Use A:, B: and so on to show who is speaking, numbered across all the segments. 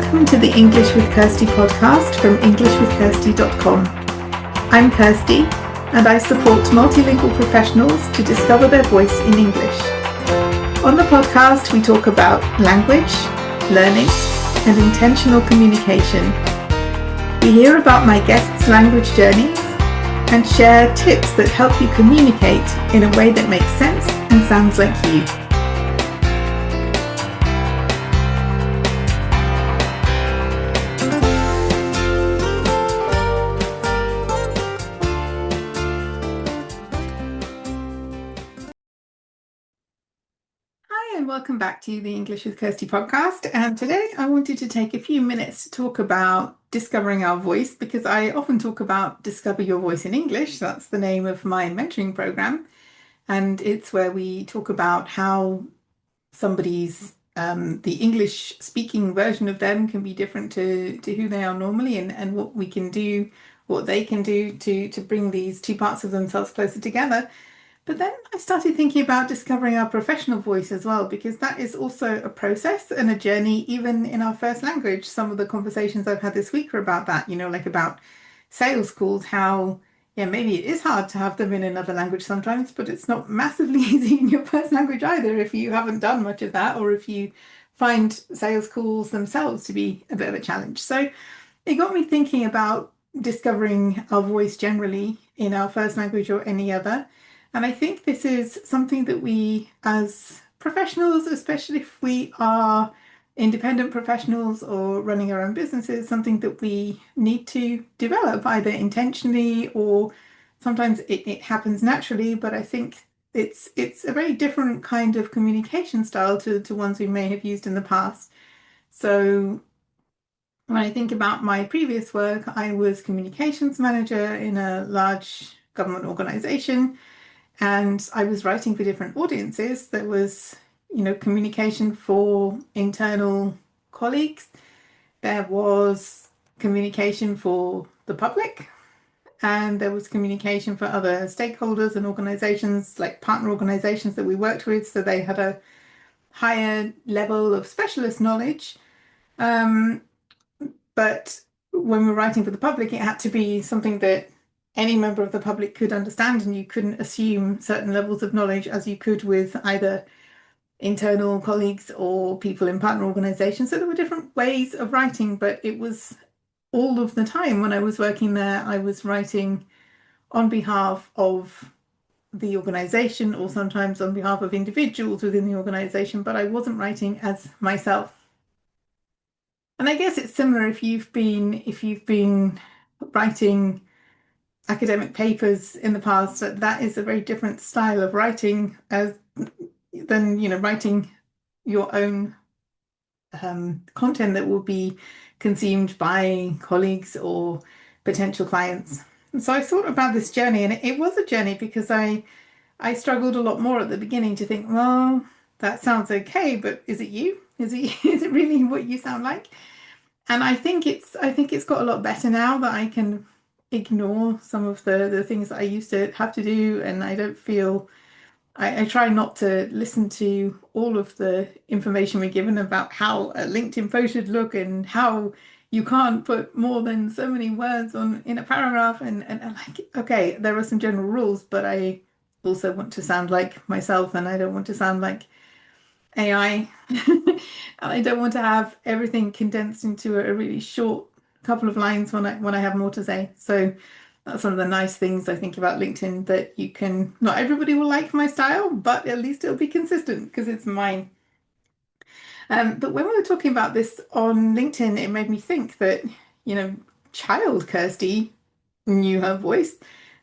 A: Welcome to the English with Kirsty podcast from EnglishWithKirsty.com. I'm Kirsty, and I support multilingual professionals to discover their voice in English. On the podcast, we talk about language, learning, and intentional communication. We hear about my guests' language journeys and share tips that help you communicate in a way that makes sense and sounds like you. Welcome back to the English with Kirsty podcast. And today I wanted to take a few minutes to talk about discovering our voice, because I often talk about Discover Your Voice in English. That's the name of my mentoring program. And it's where we talk about how somebody's, the English speaking version of them can be different to who they are normally, and what we can do, what they can do to bring these two parts of themselves closer together. But then I started thinking about discovering our professional voice as well, because that is also a process and a journey, even in our first language. Some of the conversations I've had this week are about that, like about sales calls, how, maybe it is hard to have them in another language sometimes, but it's not massively easy in your first language either if you haven't done much of that, or if you find sales calls themselves to be a bit of a challenge. So it got me thinking about discovering our voice generally in our first language or any other. And I think this is something that we, as professionals, especially if we are independent professionals or running our own businesses, something that we need to develop either intentionally or sometimes it happens naturally. But I think it's a very different kind of communication style to ones we may have used in the past. So when I think about my previous work, I was communications manager in a large government organization. And I was writing for different audiences. There was, communication for internal colleagues. There was communication for the public. And there was communication for other stakeholders and organizations, like partner organizations that we worked with. So they had a higher level of specialist knowledge. But when we were writing for the public, it had to be something that any member of the public could understand, and you couldn't assume certain levels of knowledge as you could with either internal colleagues or people in partner organizations. So there were different ways of writing, but it was all of the time when I was working there, I was writing on behalf of the organization or sometimes on behalf of individuals within the organization, but I wasn't writing as myself. And I guess it's similar if you've been writing academic papers in the past. That is a very different style of writing than writing your own content that will be consumed by colleagues or potential clients. And so I thought about this journey, and it was a journey because I struggled a lot more at the beginning to think, well, that sounds okay, but is it you? Is it really what you sound like? And I think it's got a lot better now that I can ignore some of the things that I used to have to do, and I don't feel I try not to listen to all of the information we're given about how a LinkedIn post should look and how you can't put more than so many words in a paragraph, and like, okay, there are some general rules, but I also want to sound like myself, and I don't want to sound like AI. I don't want to have everything condensed into a really short couple of lines when I have more to say. So that's one of the nice things I think about LinkedIn, that you can, not everybody will like my style, but at least it'll be consistent because it's mine. But when we were talking about this on LinkedIn, it made me think that, child Kirsty knew her voice,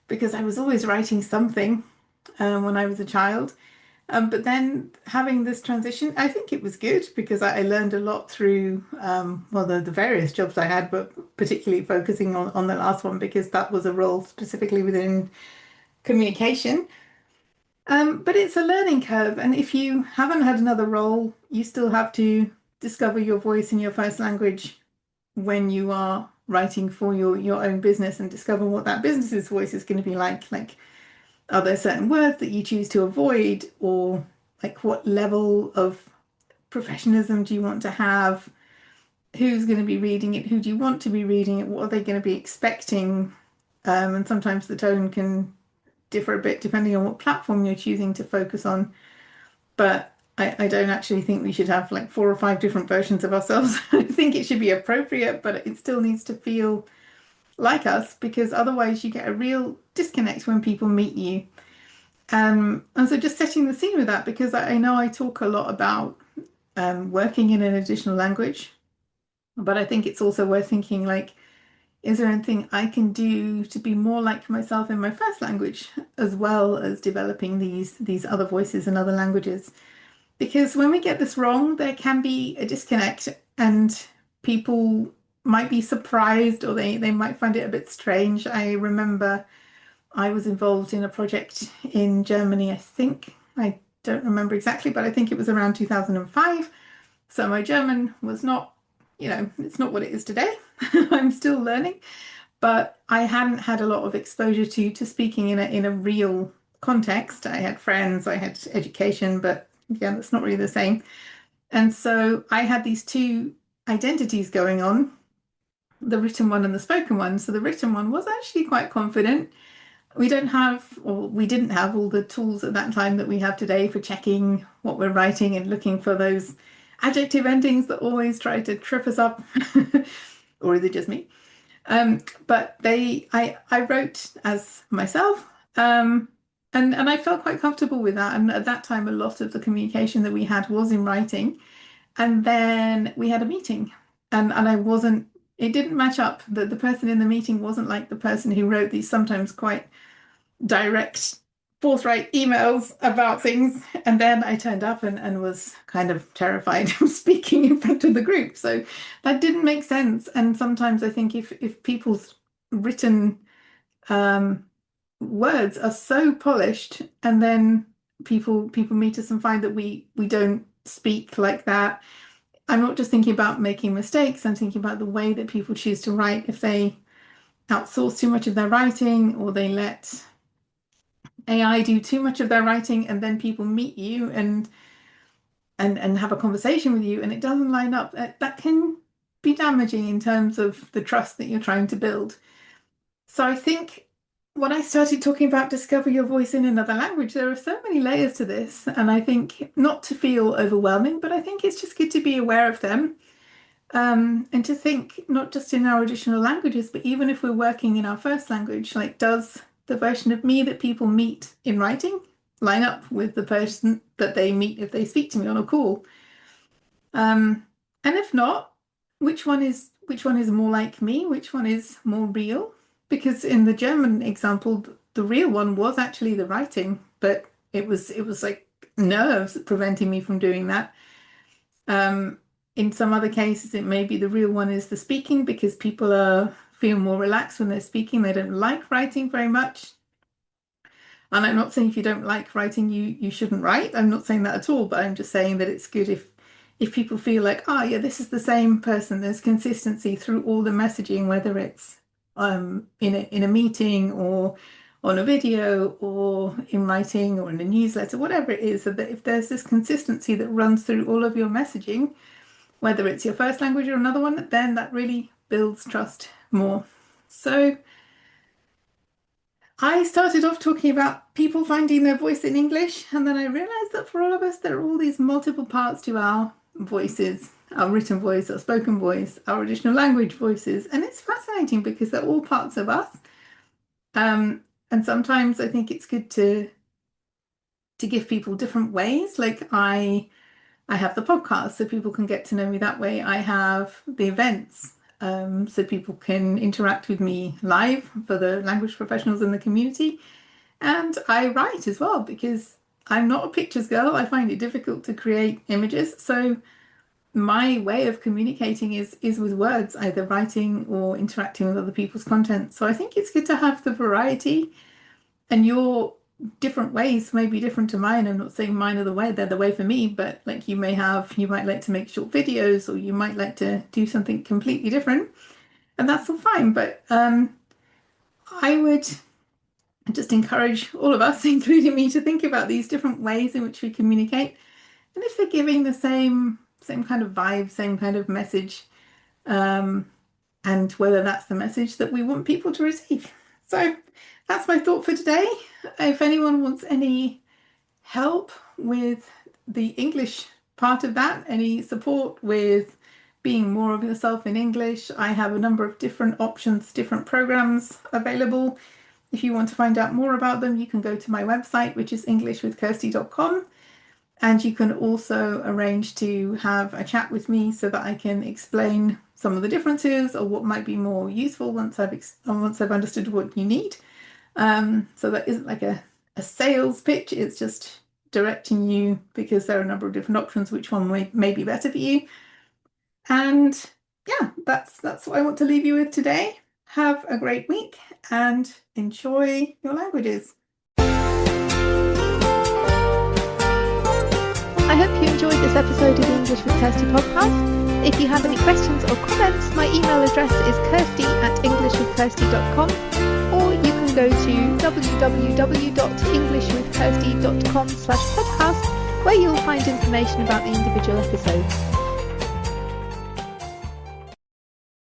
A: because I was always writing something when I was a child. But then having this transition, I think it was good because I learned a lot through, the various jobs I had, but particularly focusing on the last one because that was a role specifically within communication. But it's a learning curve. And if you haven't had another role, you still have to discover your voice in your first language when you are writing for your own business, and discover what that business's voice is going to be like. Like, are there certain words that you choose to avoid, or like what level of professionalism do you want to have? who's going to be reading it, who do you want to be reading it, what are they going to be expecting, and sometimes the tone can differ a bit depending on what platform you're choosing to focus on. But I don't actually think we should have like 4 or 5 different versions of ourselves. I think it should be appropriate, but it still needs to feel like us because otherwise you get a real disconnect when people meet you. And so just setting the scene with that, because I know I talk a lot about working in an additional language, but I think it's also worth thinking like, is there anything I can do to be more like myself in my first language, as well as developing these other voices in other languages? Because when we get this wrong, there can be a disconnect, and people might be surprised or they might find it a bit strange. I remember I was involved in a project in Germany, I think. I don't remember exactly, but I think it was around 2005. So my German was not, it's not what it is today. I'm still learning, but I hadn't had a lot of exposure to speaking in a real context. I had friends, I had education, but yeah, that's not really the same. And so I had these two identities going on, the written one and the spoken one. So the written one was actually quite confident. We don't have, or we didn't have all the tools at that time that we have today for checking what we're writing and looking for those adjective endings that always try to trip us up. Or is it just me? But I wrote as myself, and I felt quite comfortable with that. And at that time, a lot of the communication that we had was in writing. And then we had a meeting, and I wasn't. It didn't match up. The person in the meeting wasn't like the person who wrote these sometimes quite direct, forthright emails about things. And then I turned up and was kind of terrified of speaking in front of the group. So that didn't make sense. And sometimes I think if people's written um, words are so polished, and then people meet us and find that we don't speak like that. I'm not just thinking about making mistakes, I'm thinking about the way that people choose to write. If they outsource too much of their writing, or they let AI do too much of their writing, and then people meet you and have a conversation with you and it doesn't line up, that can be damaging in terms of the trust that you're trying to build. So I think when I started talking about discover your voice in another language, there are so many layers to this, and I think not to feel overwhelming, but I think it's just good to be aware of them. And to think not just in our additional languages, but even if we're working in our first language, like, does the version of me that people meet in writing line up with the person that they meet if they speak to me on a call? Um, and if not, which one is more like me? Which one is more real? Because in the German example, the real one was actually the writing, but it was like nerves preventing me from doing that. Um, in some other cases, it may be the real one is the speaking because people feel more relaxed when they're speaking. They don't like writing very much. And I'm not saying if you don't like writing, you shouldn't write. I'm not saying that at all, but I'm just saying that it's good if people feel like, oh yeah, this is the same person. There's consistency through all the messaging, whether it's in a meeting or on a video or in writing or in a newsletter, whatever it is, so that if there's this consistency that runs through all of your messaging, whether it's your first language or another one, then that really builds trust more. So I started off talking about people finding their voice in English, and then I realized that for all of us, there are all these multiple parts to our voices, our written voice, our spoken voice, our additional language voices, and it's fascinating because they're all parts of us. And sometimes I think it's good to give people different ways. Like I have the podcast so people can get to know me that way. I have the events so people can interact with me live for the language professionals in the community. And I write as well because I'm not a pictures girl. I find it difficult to create images. So my way of communicating is with words, either writing or interacting with other people's content. So I think it's good to have the variety, and your different ways may be different to mine. I'm not saying mine are the way, they're the way for me, but like you might like to make short videos, or you might like to do something completely different, and that's all fine. But I would just encourage all of us, including me, to think about these different ways in which we communicate. And if they're giving the same kind of vibe, same kind of message, and whether that's the message that we want people to receive. So that's my thought for today. If anyone wants any help with the English part of that, any support with being more of yourself in English, I have a number of different options, different programs available. If you want to find out more about them, you can go to my website, which is englishwithkirsty.com. And you can also arrange to have a chat with me so that I can explain some of the differences or what might be more useful once I've understood what you need. So that isn't like a sales pitch, it's just directing you because there are a number of different options, which one may be better for you. And yeah, that's what I want to leave you with today. Have a great week and enjoy your languages.
B: I hope you enjoyed this episode of the English with Kirsty podcast. If you have any questions or comments, my email address is kirsty@englishwithkirsty.com, or you can go to www.englishwithkirsty.com/podcast, where you'll find information about the individual episodes.